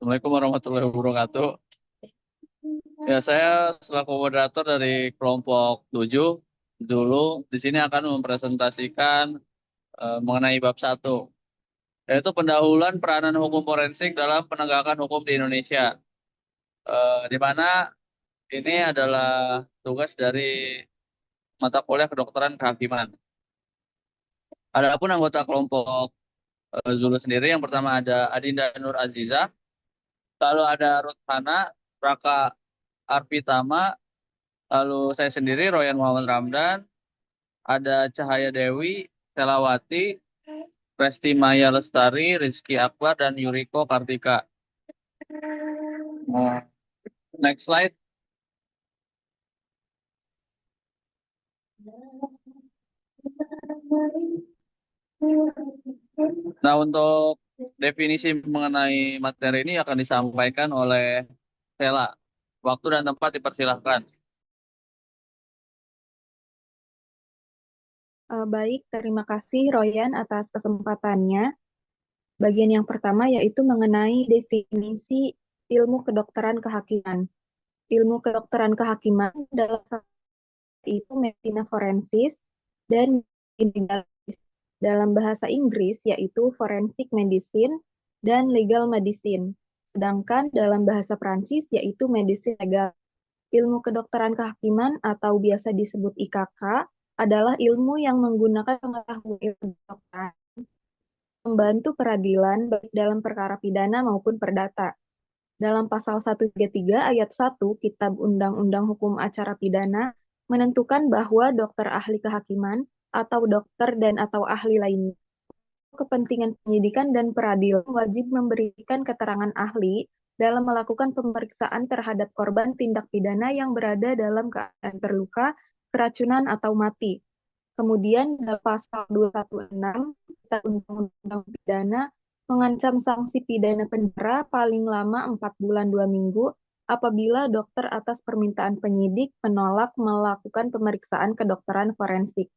Assalamualaikum warahmatullahi wabarakatuh. Ya, saya selaku moderator dari kelompok 7 dulu di sini akan mempresentasikan mengenai bab 1, yaitu pendahuluan peranan hukum forensik dalam penegakan hukum di Indonesia. Di mana ini adalah tugas dari mata kuliah kedokteran kehakiman. Adapun anggota kelompok Zulu sendiri, yang pertama ada Adinda Nur Aziza, lalu ada Ruthana Raka Arpitama, lalu saya sendiri Royan Muhammad Ramdan, ada Cahaya Dewi, Selawati, Resti Maya Lestari, Rizky Akbar, dan Yuriko Kartika. Next slide. Nah, untuk definisi mengenai materi ini akan disampaikan oleh Sela. Waktu dan tempat dipersilahkan. Baik, terima kasih Royan atas kesempatannya. Bagian yang pertama yaitu mengenai definisi ilmu kedokteran kehakiman. Ilmu kedokteran kehakiman dalam itu medicina forensis dan legalis. Dalam bahasa Inggris yaitu forensic medicine dan legal medicine. Sedangkan dalam bahasa Prancis yaitu medicine legal. Ilmu kedokteran kehakiman atau biasa disebut IKK adalah ilmu yang menggunakan pengetahuan ilmu kedokteran membantu peradilan baik dalam perkara pidana maupun perdata. Dalam pasal 133 ayat 1 Kitab Undang-Undang Hukum Acara Pidana menentukan bahwa dokter ahli kehakiman atau dokter dan atau ahli lainnya kepentingan penyidikan dan peradilan wajib memberikan keterangan ahli dalam melakukan pemeriksaan terhadap korban tindak pidana yang berada dalam keadaan terluka, keracunan, atau mati. Kemudian dalam pasal 216 Kitab Undang-Undang Pidana mengancam sanksi pidana penjara paling lama 4 bulan 2 minggu apabila dokter atas permintaan penyidik menolak melakukan pemeriksaan kedokteran forensik.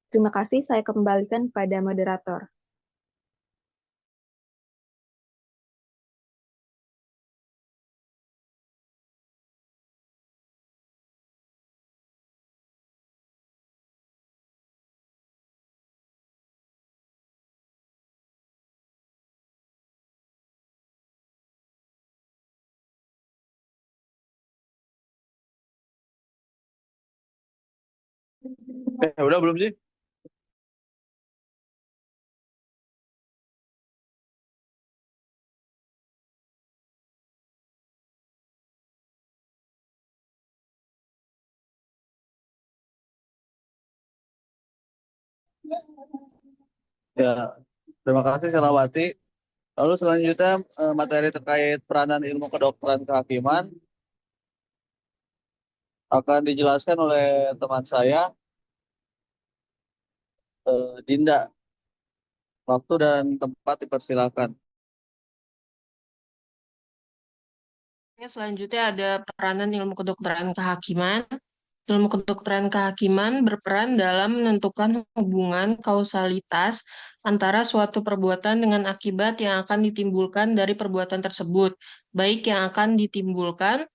Terima kasih, saya kembalikan pada moderator. Udah belum sih? Ya, terima kasih Selawati. Lalu selanjutnya materi terkait peranan ilmu kedokteran kehakiman akan dijelaskan oleh teman saya, Dinda. Waktu dan tempat dipersilakan. Selanjutnya ada peranan ilmu kedokteran kehakiman. Ilmu kedokteran kehakiman berperan dalam menentukan hubungan kausalitas antara suatu perbuatan dengan akibat yang akan ditimbulkan dari perbuatan tersebut, baik yang akan ditimbulkan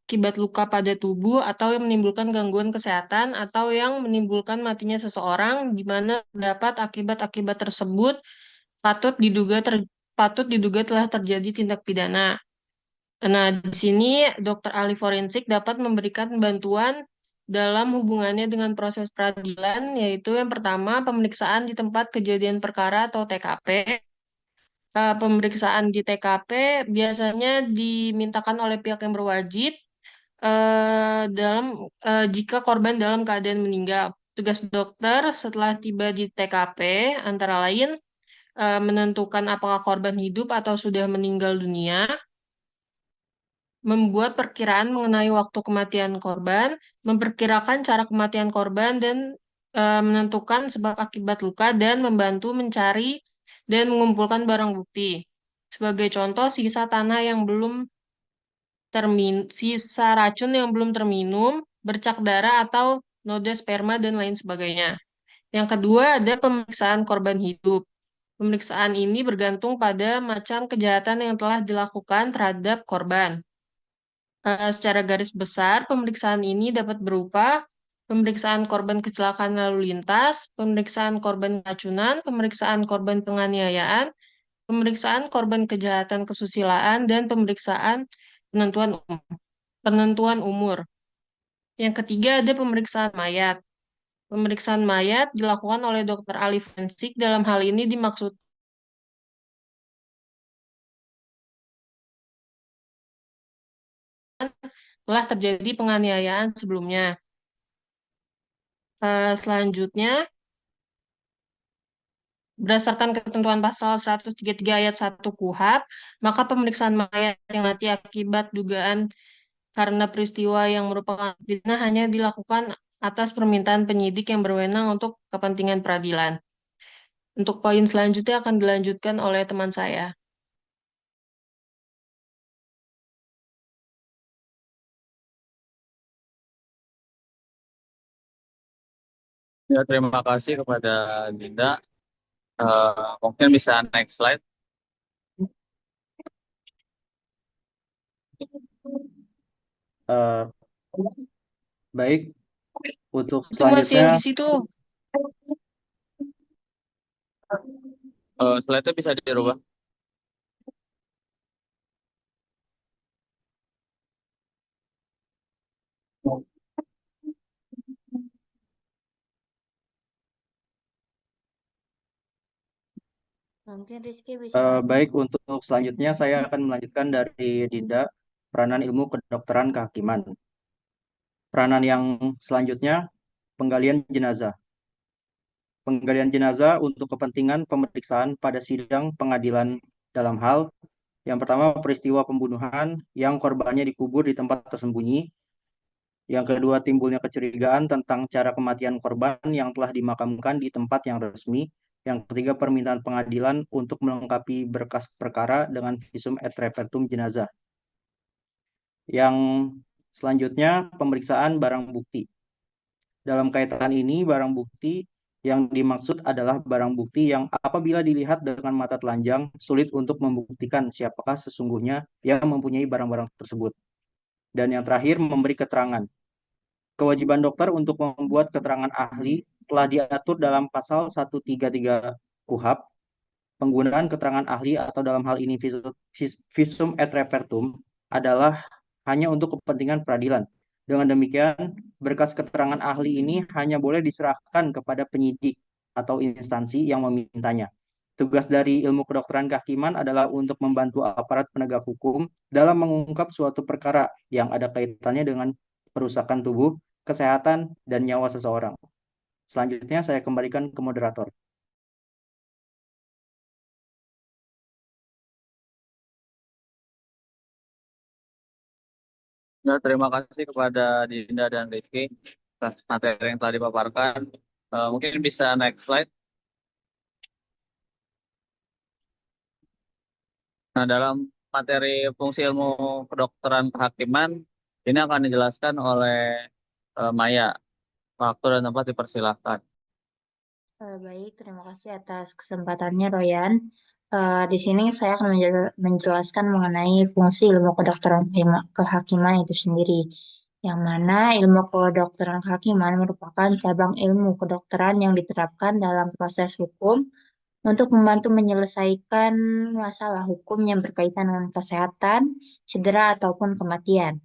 akibat luka pada tubuh atau yang menimbulkan gangguan kesehatan atau yang menimbulkan matinya seseorang, di mana dapat akibat-akibat tersebut patut diduga patut diduga telah terjadi tindak pidana. Nah, di sini dokter ahli forensik dapat memberikan bantuan dalam hubungannya dengan proses peradilan, yaitu yang pertama pemeriksaan di tempat kejadian perkara atau TKP. Pemeriksaan di TKP biasanya dimintakan oleh pihak yang berwajib dalam jika korban dalam keadaan meninggal. Tugas dokter setelah tiba di TKP antara lain menentukan apakah korban hidup atau sudah meninggal dunia, membuat perkiraan mengenai waktu kematian korban, memperkirakan cara kematian korban, dan menentukan sebab akibat luka, dan membantu mencari dan mengumpulkan barang bukti. Sebagai contoh, sisa racun yang belum terminum, bercak darah atau noda sperma, dan lain sebagainya. Yang kedua ada pemeriksaan korban hidup. Pemeriksaan ini bergantung pada macam kejahatan yang telah dilakukan terhadap korban. Secara garis besar, pemeriksaan ini dapat berupa pemeriksaan korban kecelakaan lalu lintas, pemeriksaan korban keracunan, pemeriksaan korban penganiayaan, pemeriksaan korban kejahatan kesusilaan, dan pemeriksaan penentuan penentuan umur. Yang ketiga ada pemeriksaan mayat. Pemeriksaan mayat dilakukan oleh dokter ahli forensik. Dalam hal ini dimaksud telah terjadi penganiayaan sebelumnya. Selanjutnya, berdasarkan ketentuan pasal 133 ayat 1 KUHP, maka pemeriksaan mayat yang mati akibat dugaan karena peristiwa yang merupakan pidana hanya dilakukan atas permintaan penyidik yang berwenang untuk kepentingan peradilan. Untuk poin selanjutnya akan dilanjutkan oleh teman saya. Ya, terima kasih kepada Dinda. Mungkin bisa next slide. Eh, baik, untuk Itu masih yang selanjutnya di situ. Slide-nya bisa dirubah. Mungkin Rizky bisa baik, untuk selanjutnya saya akan melanjutkan dari Dinda, peranan ilmu kedokteran kehakiman. Peranan yang selanjutnya, penggalian jenazah. Penggalian jenazah untuk kepentingan pemeriksaan pada sidang pengadilan dalam hal yang pertama peristiwa pembunuhan yang korbannya dikubur di tempat tersembunyi. Yang kedua, timbulnya kecurigaan tentang cara kematian korban yang telah dimakamkan di tempat yang resmi. Yang ketiga, permintaan pengadilan untuk melengkapi berkas perkara dengan visum et repertum jenazah. Yang selanjutnya, pemeriksaan barang bukti. Dalam kaitan ini, barang bukti yang dimaksud adalah barang bukti yang apabila dilihat dengan mata telanjang, sulit untuk membuktikan siapakah sesungguhnya yang mempunyai barang-barang tersebut. Dan yang terakhir, memberi keterangan. Kewajiban dokter untuk membuat keterangan ahli telah diatur dalam pasal 133 KUHP. Penggunaan keterangan ahli atau dalam hal ini visum et repertum adalah hanya untuk kepentingan peradilan. Dengan demikian, berkas keterangan ahli ini hanya boleh diserahkan kepada penyidik atau instansi yang memintanya. Tugas dari ilmu kedokteran kehakiman adalah untuk membantu aparat penegak hukum dalam mengungkap suatu perkara yang ada kaitannya dengan perusakan tubuh, kesehatan, dan nyawa seseorang. Selanjutnya saya kembalikan ke moderator. Ya, terima kasih kepada Dinda dan Rizky atas materi yang telah dipaparkan. Mungkin bisa next slide. Nah, dalam materi fungsi ilmu kedokteran kehakiman, ini akan dijelaskan oleh Maya. Waktu dan tempat dipersilahkan. baik. Terima kasih atas kesempatannya, Royan. Di sini saya akan menjelaskan mengenai fungsi ilmu kedokteran kehakiman itu sendiri. Yang mana ilmu kedokteran kehakiman merupakan cabang ilmu kedokteran yang diterapkan dalam proses hukum untuk membantu menyelesaikan masalah hukum yang berkaitan dengan kesehatan, cedera, ataupun kematian.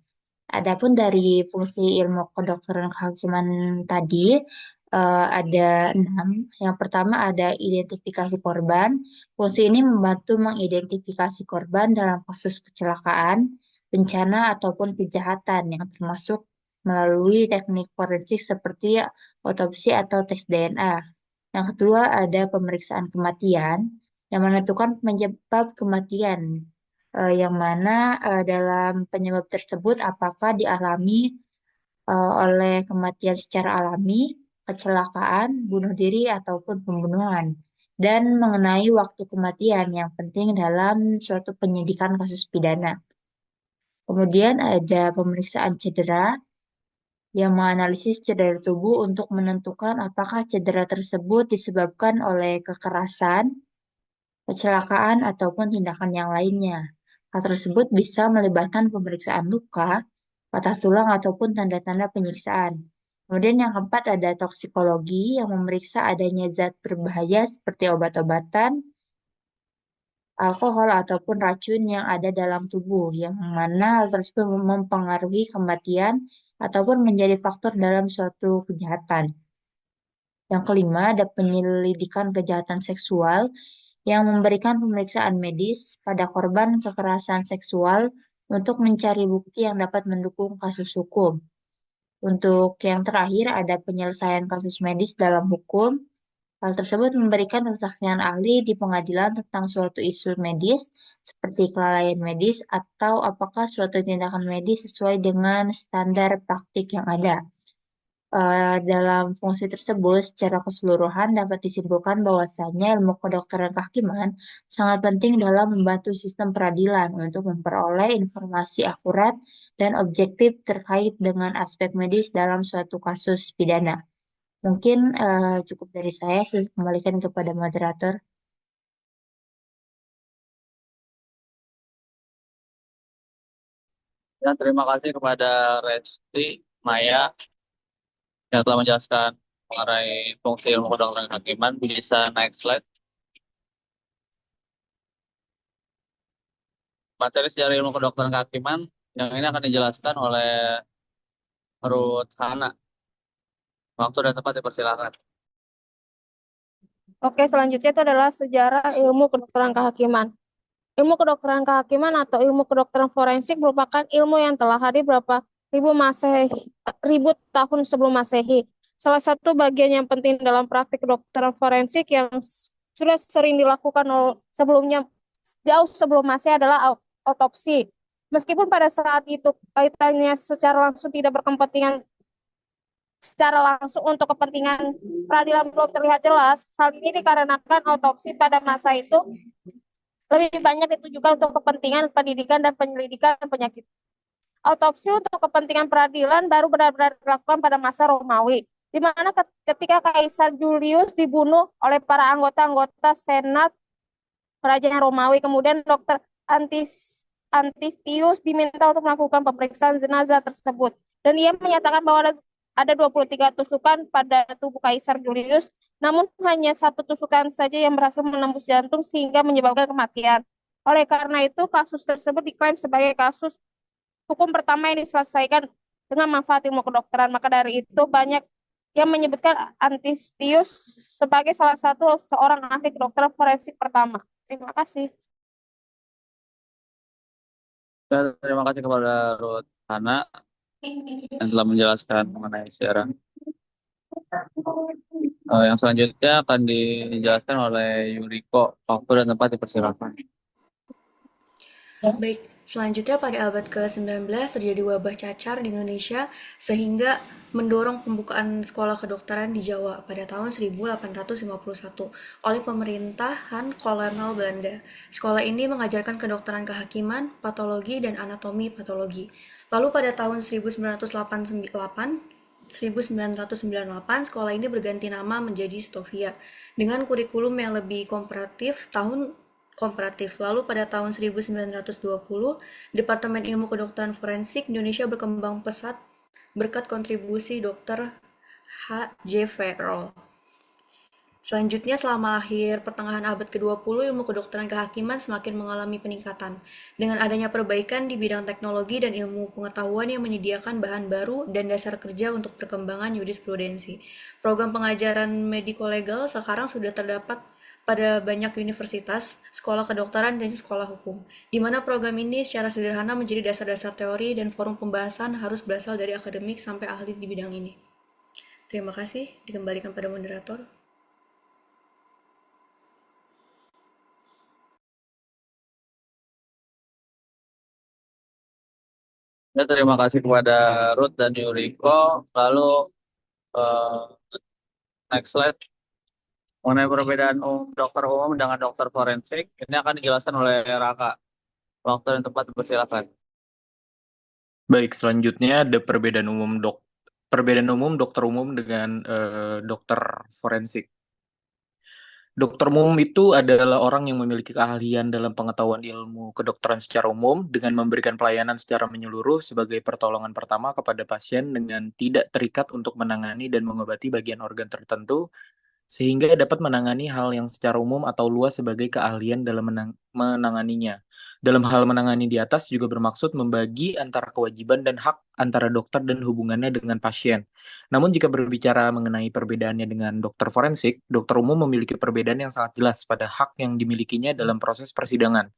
Adapun dari fungsi ilmu kedokteran kehakiman tadi, ada 6. Yang pertama ada identifikasi korban. Fungsi ini membantu mengidentifikasi korban dalam kasus kecelakaan, bencana, ataupun kejahatan yang termasuk melalui teknik forensik seperti otopsi atau tes DNA. Yang kedua ada pemeriksaan kematian yang menentukan penyebab kematian, yang mana dalam penyebab tersebut apakah dialami oleh kematian secara alami, kecelakaan, bunuh diri, ataupun pembunuhan. Dan mengenai waktu kematian yang penting dalam suatu penyidikan kasus pidana. Kemudian ada pemeriksaan cedera yang menganalisis cedera tubuh untuk menentukan apakah cedera tersebut disebabkan oleh kekerasan, kecelakaan, ataupun tindakan yang lainnya. Hal tersebut bisa melibatkan pemeriksaan luka, patah tulang, ataupun tanda-tanda penyiksaan. Kemudian yang keempat ada toksikologi yang memeriksa adanya zat berbahaya seperti obat-obatan, alkohol, ataupun racun yang ada dalam tubuh, yang mana hal tersebut mempengaruhi kematian ataupun menjadi faktor dalam suatu kejahatan. Yang kelima, ada penyelidikan kejahatan seksual yang memberikan pemeriksaan medis pada korban kekerasan seksual untuk mencari bukti yang dapat mendukung kasus hukum. Untuk yang terakhir, ada penyelesaian kasus medis dalam hukum. Hal tersebut memberikan kesaksian ahli di pengadilan tentang suatu isu medis, seperti kelalaian medis atau apakah suatu tindakan medis sesuai dengan standar praktik yang ada. Dalam fungsi tersebut, secara keseluruhan dapat disimpulkan bahwasannya ilmu kedokteran kehakiman sangat penting dalam membantu sistem peradilan untuk memperoleh informasi akurat dan objektif terkait dengan aspek medis dalam suatu kasus pidana. Mungkin cukup dari saya kembalikan kepada moderator. Dan terima kasih kepada Resti, Maya, yang telah menjelaskan mengenai fungsi ilmu kedokteran kehakiman. Bisa naik slide. Materi sejarah ilmu kedokteran kehakiman yang ini akan dijelaskan oleh Ruth Hana. Waktu dan tempat dipersilakan. Oke, selanjutnya itu adalah sejarah ilmu kedokteran kehakiman. Ilmu kedokteran kehakiman atau ilmu kedokteran forensik merupakan ilmu yang telah hadir berapa ribu tahun sebelum Masehi. Salah satu bagian yang penting dalam praktik kedokteran forensik yang sudah sering dilakukan sebelumnya, jauh sebelum Masehi, adalah otopsi. Meskipun pada saat itu kaitannya secara langsung tidak berkepentingan secara langsung untuk kepentingan peradilan belum terlihat jelas, hal ini dikarenakan otopsi pada masa itu lebih banyak ditujukan untuk kepentingan pendidikan dan penyelidikan penyakit. Otopsi untuk kepentingan peradilan baru benar-benar dilakukan pada masa Romawi, di mana ketika Kaisar Julius dibunuh oleh para anggota-anggota Senat Kerajaan Romawi, kemudian Dr. Antistius diminta untuk melakukan pemeriksaan jenazah tersebut. Dan ia menyatakan bahwa ada 23 tusukan pada tubuh Kaisar Julius, namun hanya satu tusukan saja yang berhasil menembus jantung sehingga menyebabkan kematian. Oleh karena itu, kasus tersebut diklaim sebagai kasus hukum pertama yang diselesaikan dengan manfaat ilmu kedokteran. Maka dari itu, banyak yang menyebutkan Antistius sebagai salah satu seorang ahli kedokteran forensik pertama. Terima kasih. Dan terima kasih kepada Ruth Hana yang telah menjelaskan mengenai sejarah. Yang selanjutnya akan dijelaskan oleh Yuriko. Waktu dan tempat dipersilakan. Baik, selanjutnya pada abad ke-19 terjadi wabah cacar di Indonesia sehingga mendorong pembukaan sekolah kedokteran di Jawa pada tahun 1851 oleh pemerintahan kolonial Belanda. Sekolah ini mengajarkan kedokteran kehakiman, patologi, dan anatomi patologi. Lalu pada tahun 1998, sekolah ini berganti nama menjadi Stovia dengan kurikulum yang lebih komparatif. Lalu pada tahun 1920, Departemen Ilmu Kedokteran Forensik Indonesia berkembang pesat berkat kontribusi Dr. H.J. Farrell. Selanjutnya, selama akhir pertengahan abad ke-20, ilmu kedokteran kehakiman semakin mengalami peningkatan. Dengan adanya perbaikan di bidang teknologi dan ilmu pengetahuan yang menyediakan bahan baru dan dasar kerja untuk perkembangan jurisprudensi. Program pengajaran mediko-legal sekarang sudah terdapat pada banyak universitas, sekolah kedokteran, dan sekolah hukum, di mana program ini secara sederhana menjadi dasar-dasar teori dan forum pembahasan harus berasal dari akademik sampai ahli di bidang ini. Terima kasih, dikembalikan pada moderator. Ya, terima kasih kepada Ruth dan Yuriko. Lalu next slide. Mengenai perbedaan dokter umum dengan dokter forensik, ini akan dijelaskan oleh Raka. Waktu dan tempat dipersilakan. Baik, selanjutnya ada perbedaan umum dokter umum dengan dokter forensik. Dokter umum itu adalah orang yang memiliki keahlian dalam pengetahuan ilmu kedokteran secara umum dengan memberikan pelayanan secara menyeluruh sebagai pertolongan pertama kepada pasien dengan tidak terikat untuk menangani dan mengobati bagian organ tertentu sehingga dapat menangani hal yang secara umum atau luas sebagai keahlian dalam menanganinya. Dalam hal menangani di atas juga bermaksud membagi antara kewajiban dan hak antara dokter dan hubungannya dengan pasien. Namun jika berbicara mengenai perbedaannya dengan dokter forensik, dokter umum memiliki perbedaan yang sangat jelas pada hak yang dimilikinya dalam proses persidangan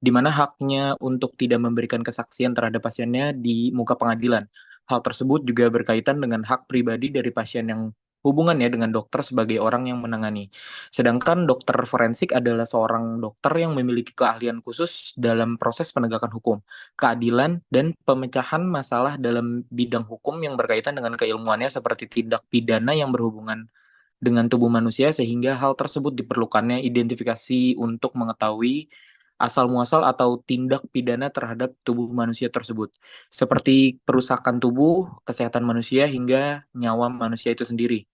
di mana haknya untuk tidak memberikan kesaksian terhadap pasiennya di muka pengadilan. Hal tersebut juga berkaitan dengan hak pribadi dari pasien yang hubungannya dengan dokter sebagai orang yang menangani. Sedangkan dokter forensik adalah seorang dokter yang memiliki keahlian khusus dalam proses penegakan hukum, keadilan, dan pemecahan masalah dalam bidang hukum yang berkaitan dengan keilmuannya seperti tindak pidana yang berhubungan dengan tubuh manusia sehingga hal tersebut diperlukannya identifikasi untuk mengetahui asal muasal atau tindak pidana terhadap tubuh manusia tersebut seperti perusakan tubuh, kesehatan manusia hingga nyawa manusia itu sendiri.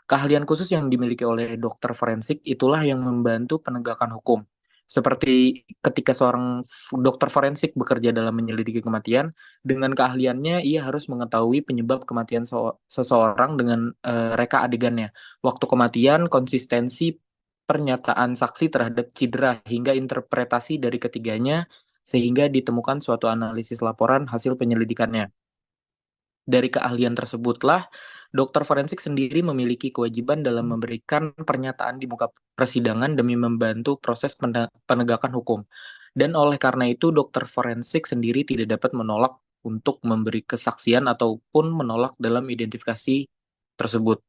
Keahlian khusus yang dimiliki oleh dokter forensik itulah yang membantu penegakan hukum. Seperti ketika seorang dokter forensik bekerja dalam menyelidiki kematian, dengan keahliannya ia harus mengetahui penyebab kematian seseorang dengan reka adegannya, waktu kematian, konsistensi pernyataan saksi terhadap cedera, hingga interpretasi dari ketiganya, sehingga ditemukan suatu analisis laporan hasil penyelidikannya. Dari keahlian tersebutlah, dokter forensik sendiri memiliki kewajiban dalam memberikan pernyataan di muka persidangan demi membantu proses penegakan hukum. Dan oleh karena itu, dokter forensik sendiri tidak dapat menolak untuk memberi kesaksian ataupun menolak dalam identifikasi tersebut.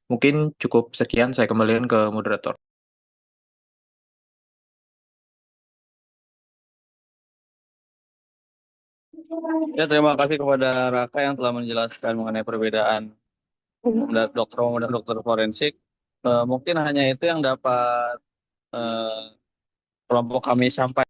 Mungkin cukup sekian, saya kembalikan ke moderator. Ya, terima kasih kepada Raka yang telah menjelaskan mengenai perbedaan dokter umum dan dokter forensik. Mungkin hanya itu yang dapat kelompok kami sampaikan.